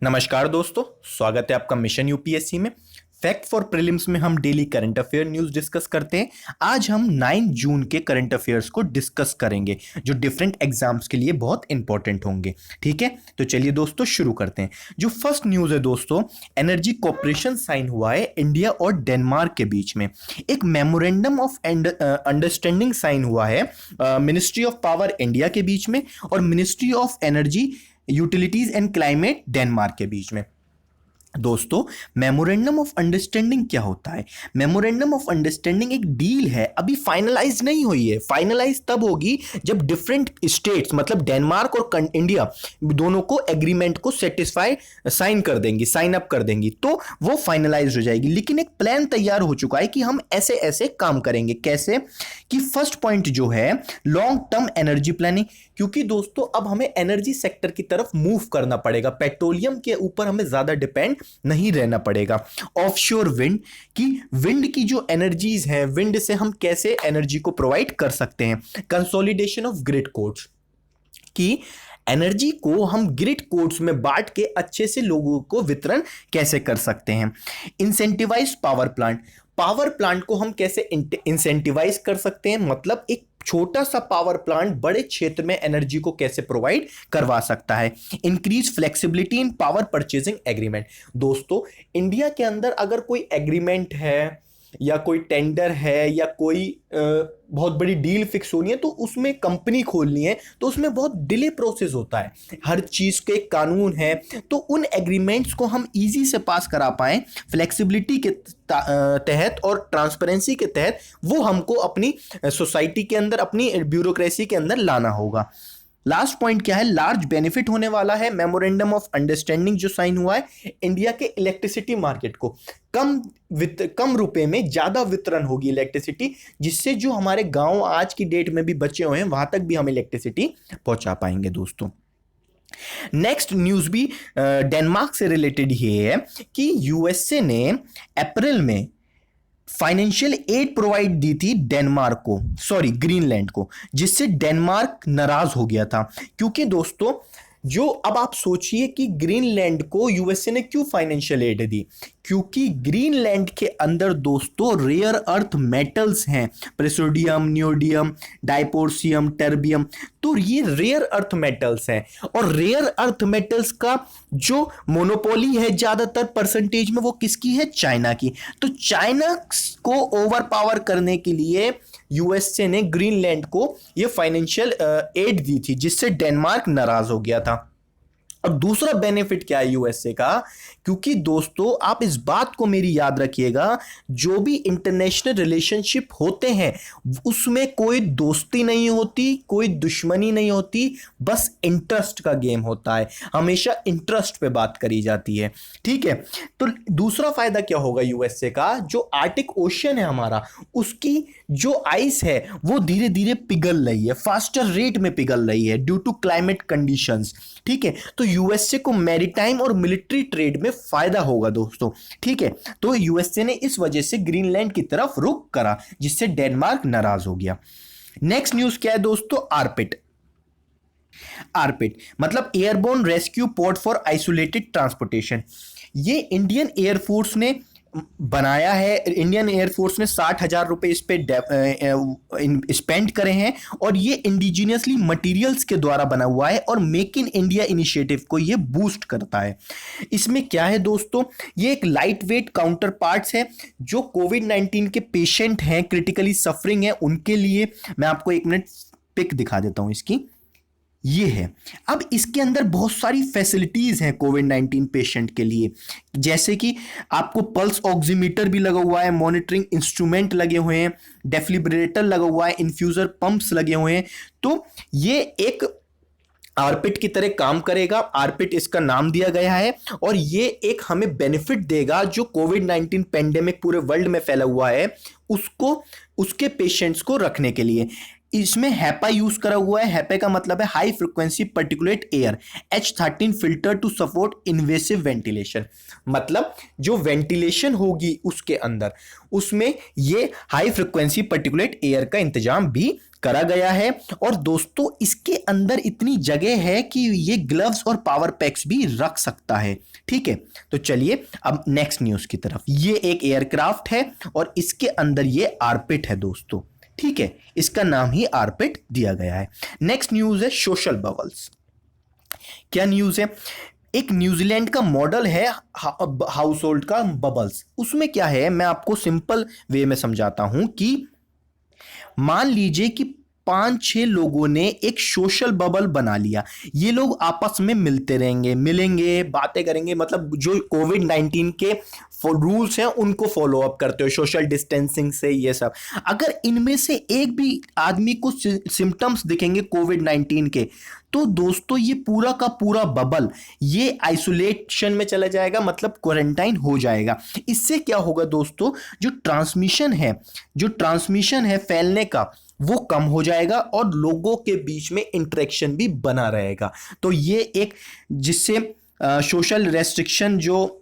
नमस्कार दोस्तों, स्वागत है आपका मिशन यूपीएससी में। फैक्ट फॉर प्रीलिम्स में हम daily current affair news discuss करते हैं। आज हम 9 जून के करंट अफेयर्स को डिस्कस करेंगे जो डिफरेंट एग्जाम्स के लिए बहुत इंपॉर्टेंट होंगे। ठीक है, तो चलिए दोस्तों शुरू करते हैं। जो फर्स्ट न्यूज़ है दोस्तों, एनर्जी कॉर्पोरेशन साइन हुआ है इंडिया और डेनमार्क के बीच में। एक मेमोरेंडम ऑफ अंडरस्टैंडिंग साइन हुआ है मिनिस्ट्री ऑफ पावर इंडिया के बीच में और ministry of energy utilities and climate Denmark के बीच में। दोस्तों, मेमोरेंडम ऑफ अंडरस्टैंडिंग क्या होता है? मेमोरेंडम ऑफ अंडरस्टैंडिंग एक डील है, अभी फाइनलाइज नहीं हुई है। फाइनलाइज तब होगी जब डिफरेंट स्टेट्स मतलब डेनमार्क और इंडिया दोनों को एग्रीमेंट को सेटिस्फाई साइन कर देंगी, साइन अप कर देंगी, तो वो फाइनलाइज हो जाएगी। लेकिन एक प्लान तैयार हो चुका है कि हम ऐसे ऐसे काम करेंगे। कैसे? कि फर्स्ट पॉइंट जो है लॉन्ग टर्म एनर्जी प्लानिंग, क्योंकि दोस्तों अब हमें एनर्जी सेक्टर की तरफ मूव करना पड़ेगा। पेट्रोलियम के ऊपर हमें ज्यादा डिपेंड नहीं रहना पड़ेगा। ऑफशोर विंड की जो एनर्जीज हैं, विंड से हम कैसे एनर्जी को प्रोवाइड कर सकते हैं। कंसोलिडेशन ऑफ ग्रिड कोड्स कि एनर्जी को हम ग्रिड कोड्स में बांट के अच्छे से लोगों को वितरण कैसे कर सकते हैं। इंसेंटिवाइज पावर प्लांट को हम कैसे इंसेंटिवाइज कर सकते हैं, मतलब एक छोटा सा पावर प्लांट बड़े क्षेत्र में एनर्जी को कैसे प्रोवाइड करवा सकता है। इंक्रीज फ्लेक्सिबिलिटी इन पावर परचेजिंग एग्रीमेंट। दोस्तों, इंडिया के अंदर अगर कोई एग्रीमेंट है या कोई टेंडर है या कोई बहुत बड़ी डील फिक्स होनी है तो उसमें कंपनी खोलनी है तो उसमें बहुत डिले प्रोसेस होता है। हर चीज़ के कानून है, तो उन एग्रीमेंट्स को हम इजी से पास करा पाएं फ्लेक्सिबिलिटी के तहत और ट्रांसपेरेंसी के तहत, वो हमको अपनी सोसाइटी के अंदर, अपनी ब्यूरोक्रेसी के अंदर लाना होगा। लास्ट पॉइंट क्या है? लार्ज बेनिफिट होने वाला है मेमोरेंडम ऑफ अंडरस्टैंडिंग जो साइन हुआ है इंडिया के इलेक्ट्रिसिटी मार्केट को कम रुपए में ज्यादा वितरण होगी इलेक्ट्रिसिटी, जिससे जो हमारे गांव आज की डेट में भी बचे हुए हैं वहां तक भी हम इलेक्ट्रिसिटी पहुंचा पाएंगे। दोस्तों, नेक्स्ट न्यूज भी डेनमार्क से रिलेटेड ही है कि यूएसए ने अप्रैल में फाइनेंशियल एड प्रोवाइड दी थी ग्रीनलैंड को, जिससे डेनमार्क नाराज हो गया था। क्योंकि दोस्तों, जो अब आप सोचिए कि ग्रीनलैंड को यूएसए ने क्यों फाइनेंशियल एड दी, क्योंकि ग्रीनलैंड के अंदर दोस्तों रेयर अर्थ मेटल्स हैं, प्रेसोडियम, नियोडियम, डाइपोर्सियम, टर्बियम। तो ये रेयर अर्थ मेटल्स हैं और रेयर अर्थ मेटल्स का जो मोनोपोली है ज्यादातर परसेंटेज में वो किसकी है? चाइना की। तो चाइना को ओवर पावर करने के लिए यूएसए ने ग्रीनलैंड को ये फाइनेंशियल एड दी थी, जिससे डेनमार्क नाराज हो गया था। और दूसरा बेनिफिट क्या है यूएसए का? क्योंकि दोस्तों आप इस बात को मेरी याद रखिएगा, जो भी इंटरनेशनल रिलेशनशिप होते हैं उसमें कोई दोस्ती नहीं होती, कोई दुश्मनी नहीं होती, बस इंटरेस्ट का गेम होता है। हमेशा इंटरेस्ट पे बात करी जाती है। ठीक है, तो दूसरा फायदा क्या होगा यूएसए का? जो आर्टिक ओशियन है हमारा, उसकी जो आइस है वो धीरे धीरे पिघल रही है, फास्टर रेट में पिघल रही है ड्यू टू क्लाइमेट कंडीशंस। ठीक है, तो यूएसए को मैरीटाइम और मिलिट्री ट्रेड में फायदा होगा दोस्तों। ठीक है, तो यूएसए ने इस वजह से ग्रीनलैंड की तरफ रुख करा, जिससे डेनमार्क नाराज हो गया। नेक्स्ट न्यूज क्या है दोस्तों? आरपिट मतलब airborne rescue port for isolated transportation. ये इंडियन एयरफोर्स ने बनाया है। इंडियन एयरफोर्स ने 60,000 रुपए इस पे स्पेंड करे हैं और ये इंडिजिनियसली मटेरियल्स के द्वारा बना हुआ है और मेक इन इंडिया इनिशिएटिव को ये बूस्ट करता है। इसमें क्या है दोस्तों? ये एक लाइट वेट काउंटर पार्ट्स है जो कोविड-19 के पेशेंट हैं, क्रिटिकली सफरिंग है, उनके लिए। मैं आपको एक मिनट पिक दिखा देता हूं इसकी। ये है। अब इसके अंदर बहुत सारी फैसिलिटीज हैं कोविड-19 पेशेंट के लिए, जैसे कि आपको पल्स ऑक्सीमीटर भी लगा हुआ है, मॉनिटरिंग इंस्ट्रूमेंट लगे हुए हैं, डेफिब्रिलेटर लगा हुआ है, इन्फ्यूजर पंप्स लगे हुए हैं। तो ये एक आरपिट की तरह काम करेगा। आरपिट इसका नाम दिया गया है और ये एक हमें बेनिफिट देगा जो कोविड-19 पेंडेमिक पूरे वर्ल्ड में फैला हुआ है उसको, उसके पेशेंट्स को रखने के लिए। इसमें हैपा यूज करा हुआ है। हैपा का मतलब है high frequency particulate air, H13 filter to support invasive ventilation. मतलब जो वेंटिलेशन होगी उसके अंदर, उसमें ये हाई फ्रिक्वेंसी पर्टिकुलेट एयर का इंतजाम भी करा गया है। और दोस्तों इसके अंदर इतनी जगह है कि ये ग्लव्स और पावर पैक्स भी रख सकता है। ठीक है, तो चलिए अब नेक्स्ट न्यूज की तरफ। ये एक एयरक्राफ्ट है और इसके अंदर ये आर्पिट है दोस्तों। ठीक है, इसका नाम ही आर्पिट दिया गया है। नेक्स्ट न्यूज है सोशल बबल्स। क्या न्यूज है? एक न्यूजीलैंड का मॉडल है हाउस होल्ड का बबल्स। उसमें क्या है, मैं आपको सिंपल वे में समझाता हूं कि मान लीजिए कि 5-6 लोगों ने एक सोशल बबल बना लिया। ये लोग आपस में मिलते रहेंगे, मिलेंगे, बातें करेंगे, मतलब जो कोविड-19 के रूल्स हैं उनको फॉलो अप करते हो, सोशल डिस्टेंसिंग से ये सब। अगर इनमें से एक भी आदमी को सिम्टम्स दिखेंगे कोविड-19 के, तो दोस्तों ये पूरा का पूरा बबल ये आइसोलेशन में चला जाएगा, मतलब क्वारंटाइन हो जाएगा। इससे क्या होगा दोस्तों, जो ट्रांसमिशन है फैलने का, वो कम हो जाएगा और लोगों के बीच में इंटरेक्शन भी बना रहेगा। तो ये एक, जिससे सोशल रेस्ट्रिक्शन जो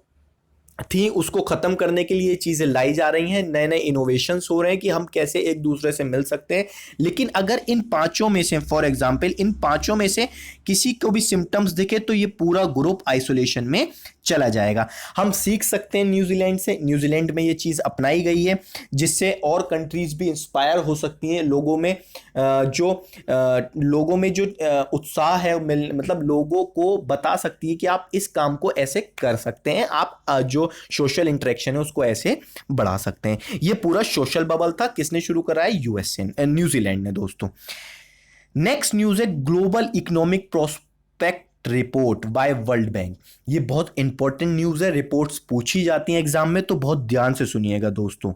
थी उसको खत्म करने के लिए चीजें लाई जा रही हैं, नए नए इनोवेशंस हो रहे हैं कि हम कैसे एक दूसरे से मिल सकते हैं। लेकिन अगर इन पांचों में से, फॉर एग्जांपल इन पांचों में से किसी को भी सिम्टम्स दिखे तो ये पूरा ग्रुप आइसोलेशन में चला जाएगा। हम सीख सकते हैं न्यूजीलैंड से। न्यूजीलैंड में ये चीज अपनाई गई है, जिससे और कंट्रीज भी इंस्पायर हो सकती हैं। लोगों में जो उत्साह है, मतलब लोगों को बता सकती है कि आप इस काम को ऐसे कर सकते हैं, आप जो सोशल इंटरेक्शन है उसको ऐसे बढ़ा सकते हैं। ये पूरा सोशल बबल था। किसने शुरू करा है? यूएसए, न्यूजीलैंड ने दोस्तों। नेक्स्ट न्यूज है global economic prospect report by world bank. ये बहुत इंपॉर्टेंट न्यूज है, रिपोर्ट्स पूछी जाती हैं एग्जाम में, तो बहुत ध्यान से सुनिएगा दोस्तों।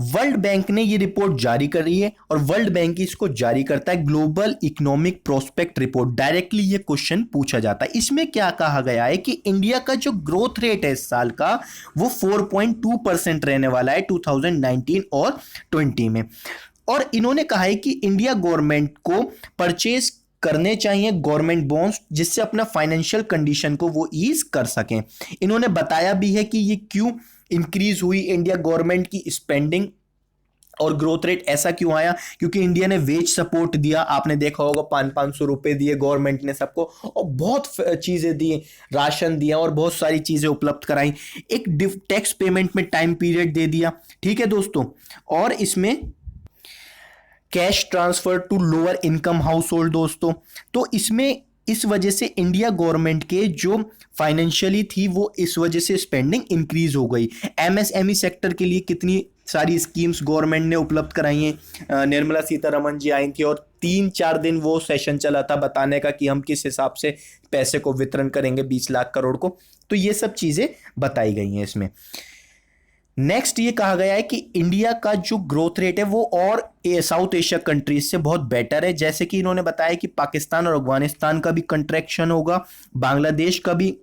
वर्ल्ड बैंक ने ये रिपोर्ट जारी करी है और वर्ल्ड बैंक इसको जारी करता है global economic prospect report. Directly ये क्वेश्चन पूछा जाता है। इसमें क्या कहा गया है कि इंडिया का जो ग्रोथ रेट है इस साल का, वो 4.2% रहने वाला है 2019 और 20 में। और इन्होंने कहा है कि इंडिया गवर्नमेंट को परचेज करने चाहिए गवर्नमेंट बॉन्ड्स, जिससे अपना फाइनेंशियल कंडीशन को वो ईज कर सकें। इन्होंने बताया भी है कि ये क्यों इंक्रीज हुई इंडिया गवर्नमेंट की स्पेंडिंग और ग्रोथ रेट, ऐसा क्यों आया, क्योंकि इंडिया ने वेज सपोर्ट दिया। आपने देखा होगा 500 रुपए दिए गवर्नमेंट ने सबको, और बहुत चीजें दी, राशन दिया और बहुत सारी चीजें उपलब्ध कराई। एक टैक्स पेमेंट में टाइम पीरियड दे दिया। ठीक है दोस्तों, और इसमें cash transfer to lower income household दोस्तों। तो इसमें इस वजह से इंडिया गवर्नमेंट के जो फाइनेंशियली थी, वो इस वजह से स्पेंडिंग इंक्रीज हो गई। एमएसएमई सेक्टर के लिए कितनी सारी स्कीम्स गवर्नमेंट ने उपलब्ध कराई हैं। निर्मला सीतारमण जी आई थी और 3-4 दिन वो सेशन चला था बताने का कि हम किस हिसाब से पैसे को वितरण करेंगे 20 लाख करोड़ को। तो ये सब चीजें बताई गई हैं इसमें। नेक्स्ट ये कहा गया है कि इंडिया का जो ग्रोथ रेट है वो और साउथ एशिया कंट्रीज से बहुत बेटर है। जैसे कि इन्होंने बताया कि पाकिस्तान और अफगानिस्तान का भी कंट्रैक्शन होगा, बांग्लादेश का भी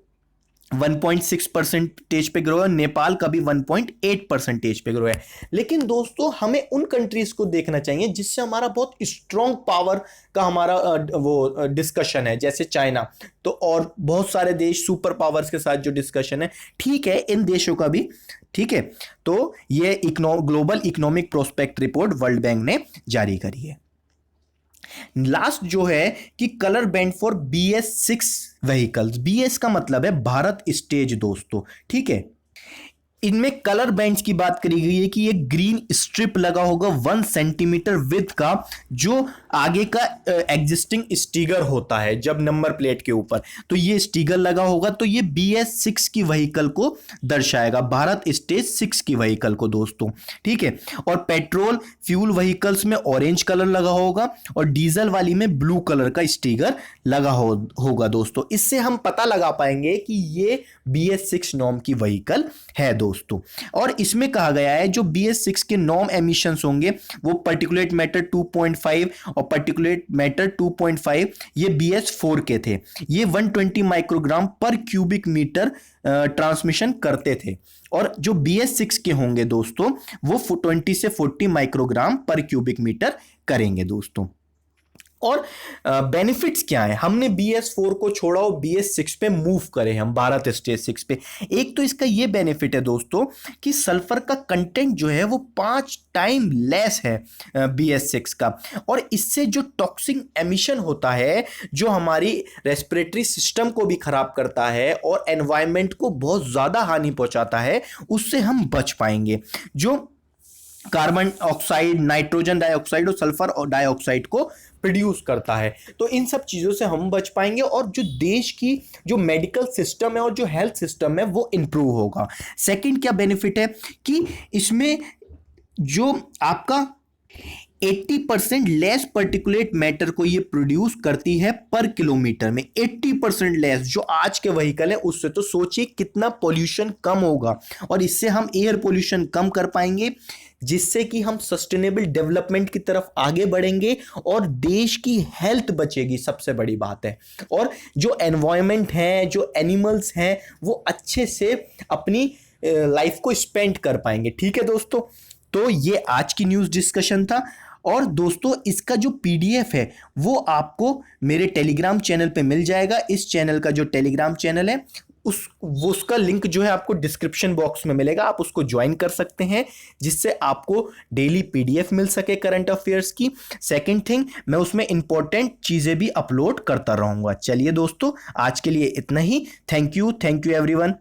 1.6% पे ग्रो है, नेपाल का भी 1.8% पे ग्रो है। लेकिन दोस्तों हमें उन कंट्रीज को देखना चाहिए जिससे हमारा बहुत स्ट्रॉन्ग पावर का हमारा वो डिस्कशन है, जैसे चाइना, तो और बहुत सारे देश सुपर पावर्स के साथ जो डिस्कशन है, ठीक है, इन देशों का भी। ठीक है, तो ये global economic prospect report world bank ने जारी करी है। लास्ट जो है कि colour band for BS6 vehicles. BS का मतलब है भारत स्टेज दोस्तों। ठीक है, इनमें कलर बैंड्स की बात करी गई है कि ये ग्रीन स्ट्रिप लगा होगा 1 सेंटीमीटर विड्थ का, जो आगे का एग्जिस्टिंग स्टिकर होता है जब नंबर प्लेट के ऊपर, तो ये स्टिकर लगा होगा। तो ये BS6 की व्हीकल को दर्शाएगा, भारत स्टेज 6 की व्हीकल को दोस्तों। ठीक है, और पेट्रोल फ्यूल व्हीकल्स में ऑरेंज कलर लगा होगा और डीजल वाली में ब्लू कलर का स्टिकर लगा होगा दोस्तों। इससे हम पता लगा पाएंगे कि ये BS6 नॉर्म की व्हीकल है दोस्तों। और इसमें कहा गया है जो BS6 के नॉर्म एमिशंस होंगे वो पार्टिकुलेट मैटर 2.5 और पार्टिकुलेट मैटर 2.5 ये BS4 के थे। ये 120 माइक्रोग्राम पर क्यूबिक मीटर ट्रांसमिशन करते थे, और जो BS6 के होंगे दोस्तों वो 20 से 40 माइक्रोग्राम पर क्यूबिक मीटर करेंगे दोस्तों। और बेनिफिट्स क्या है, हमने BS4 को छोड़ा और BS6 पे मूव करे हम, भारत स्टेज 6 पे। एक तो इसका ये बेनिफिट है दोस्तों कि सल्फर का कंटेंट जो है वो 5 टाइम लेस है BS6 का, और इससे जो टॉक्सिक एमिशन होता है जो हमारी रेस्पिरेटरी सिस्टम को भी खराब करता है और एनवायरनमेंट को बहुत ज़्यादा हानि पहुंचाता है, उससे हम बच पाएंगे। जो कार्बन ऑक्साइड, नाइट्रोजन डाइऑक्साइड और सल्फर डाइऑक्साइड को प्रोड्यूस करता है, तो इन सब चीज़ों से हम बच पाएंगे और जो देश की जो मेडिकल सिस्टम है और जो हेल्थ सिस्टम है वो इंप्रूव होगा। सेकंड क्या बेनिफिट है कि इसमें जो आपका 80% लेस पर्टिकुलेट मैटर को ये प्रोड्यूस करती है पर किलोमीटर में, 80% लेस। जो आज के व्हीकल है उससे तो सोचिए कितना पोल्यूशन कम होगा, और इससे हम एयर पोल्यूशन कम कर पाएंगे, जिससे कि हम सस्टेनेबल डेवलपमेंट की तरफ आगे बढ़ेंगे और देश की हेल्थ बचेगी, सबसे बड़ी बात है। और जो एनवायरनमेंट है, जो एनिमल्स हैं, वो अच्छे से अपनी लाइफ को स्पेंड कर पाएंगे। ठीक है दोस्तों, तो ये आज की न्यूज़ डिस्कशन था। और दोस्तों इसका जो PDF है वो आपको मेरे टेलीग्राम चैनल पे मिल जाएगा। इस चैनल का जो टेलीग्राम चैनल है उसका लिंक जो है आपको डिस्क्रिप्शन बॉक्स में मिलेगा, आप उसको ज्वाइन कर सकते हैं, जिससे आपको डेली PDF मिल सके करंट अफेयर्स की। सेकंड थिंग, मैं उसमें इंपॉर्टेंट चीज़ें भी अपलोड करता रहूँगा। चलिए दोस्तों, आज के लिए इतना ही। Thank you everyone.